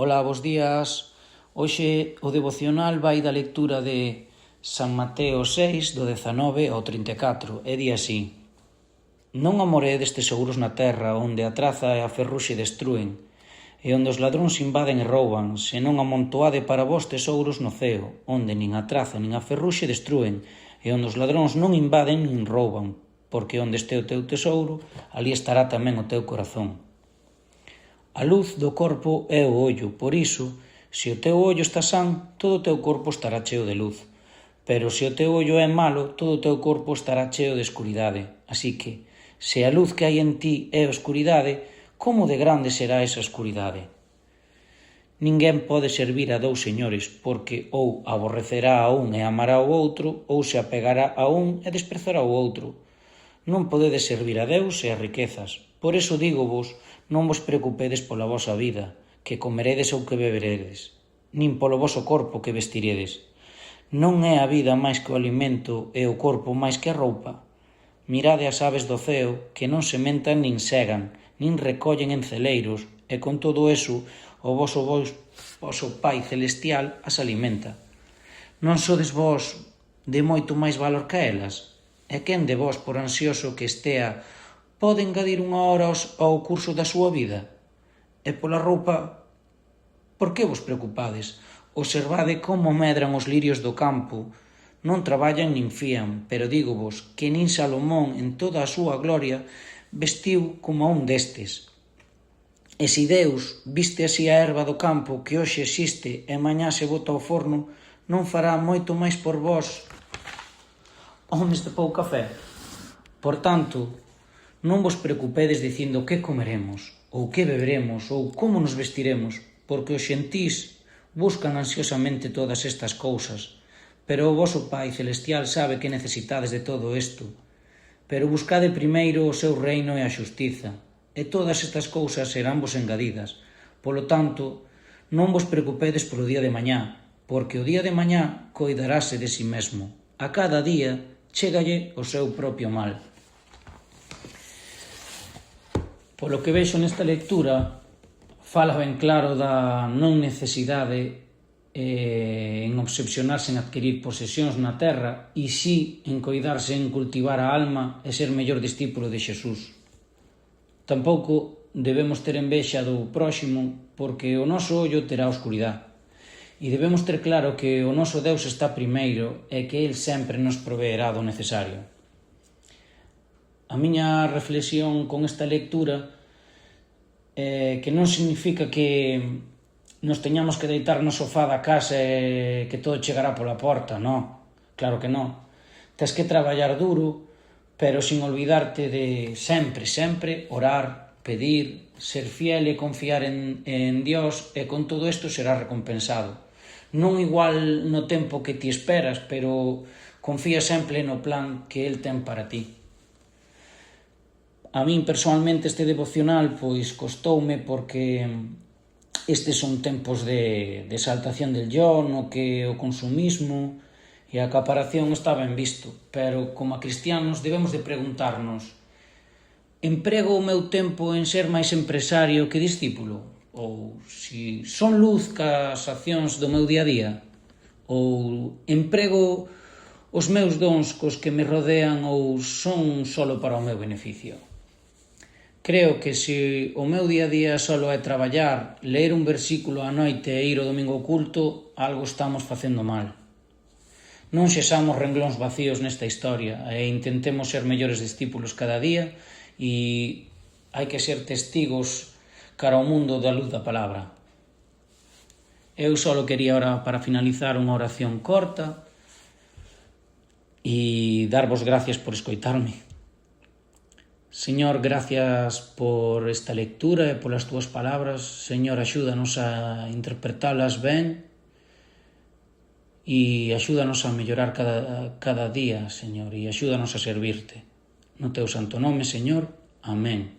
Ola, bos días. Hoxe o devocional vai da lectura de San Mateo 6, do 19 ao 34, e di así: Non amoredes tesouros na terra, onde a traza e a ferruxe destruen, e onde os ladróns invaden e rouban, senón amontoade para vós tesouros no ceo, onde nin a traza nin a ferruxe destruen, e onde os ladróns non invaden nin rouban, porque onde este o teu tesouro, ali estará tamén o teu corazón. A luz do corpo é o ollo, por iso, se o teu ollo está san, todo o teu corpo estará cheo de luz. Pero se o teu ollo é malo, todo o teu corpo estará cheo de escuridade. Así que, se a luz que hai en ti é a escuridade, como de grande será esa escuridade? Ninguén pode servir a dous señores, porque ou aborrecerá a un e amará o outro, ou se apegará a un e desprezará o outro. Non podedes servir a Deus e as riquezas. Por iso dígovos, non vos preocupedes pola vosa vida, que comeredes ou que beberedes, nin polo voso corpo que vestiredes. Non é a vida máis que o alimento e o corpo máis que a roupa? Mirade as aves do ceo, que non sementan nin segan, nin recollen en celeiros, e con todo eso o voso Pai celestial as alimenta. Non sodes vós de moito máis valor que elas? E quen de vós, por ansioso que estea, pode engadir unha hora ao curso da súa vida? E pola roupa, por que vos preocupades? Observade como medran os lirios do campo, non traballan nin fían, pero dígovos que nin Salomón en toda a súa gloria vestiu como un destes. E se Deus viste así a erva do campo que hoxe existe e mañá se bota ao forno, non fará moito máis por vós, homes de pouca fe? Por tanto, non vos preocupedes dicindo que comeremos, ou que beberemos, ou como nos vestiremos, porque os xentís buscan ansiosamente todas estas cousas, pero o voso Pai celestial sabe que necesitades de todo isto. Pero buscade primeiro o seu reino e a xustiza, e todas estas cousas seránvos engadidas. Polo tanto, non vos preocupedes polo día de mañá, porque o día de mañá coidarase de si mesmo. A cada día chégalle o seu propio mal. Polo que vexo nesta lectura, fala ben claro da non necesidade en obsesionarse en adquirir posesións na terra e si en coidarse en cultivar a alma e ser mellor discípulo de Xesús. Tampouco debemos ter envexa do próximo porque o noso ollo terá oscuridade. E debemos ter claro que o noso Deus está primeiro e que El sempre nos proveerá do necesario. A miña reflexión con esta lectura é que non significa que nos teñamos que deitar no sofá da casa e que todo chegará pola porta, non, claro que non. Tes que traballar duro, pero sin olvidarte de sempre orar, pedir, ser fiel e confiar en Dios, e con todo isto será recompensado. Non igual no tempo que ti esperas, pero confía sempre no plan que El ten para ti. A min personalmente este devocional pois costoume porque estes son tempos de exaltación del yo, no que o consumismo e a acaparación está ben visto, pero como a cristianos debemos de preguntarnos: emprego o meu tempo en ser máis empresario que discípulo? Ou si son luz cas accións do meu día a día? Ou emprego os meus dons cos que me rodean ou son solo para o meu beneficio? Creo que se o meu día a día solo é traballar, ler un versículo á noite e ir ao domingo ao culto, algo estamos facendo mal. Non xesamos renglóns vacíos nesta historia e intentemos ser mellores discípulos cada día e hai que ser testigos cara ao mundo da luz da palabra. Eu só quería ahora para finalizar unha oración corta e darvos gracias por escoitarme. Señor, gracias por esta lectura e polas túas palabras. Señor, axúdanos a interpretalas ben e axúdanos a mellorar cada día, Señor, e axúdanos a servirte. No teu santo nome, Señor. Amén.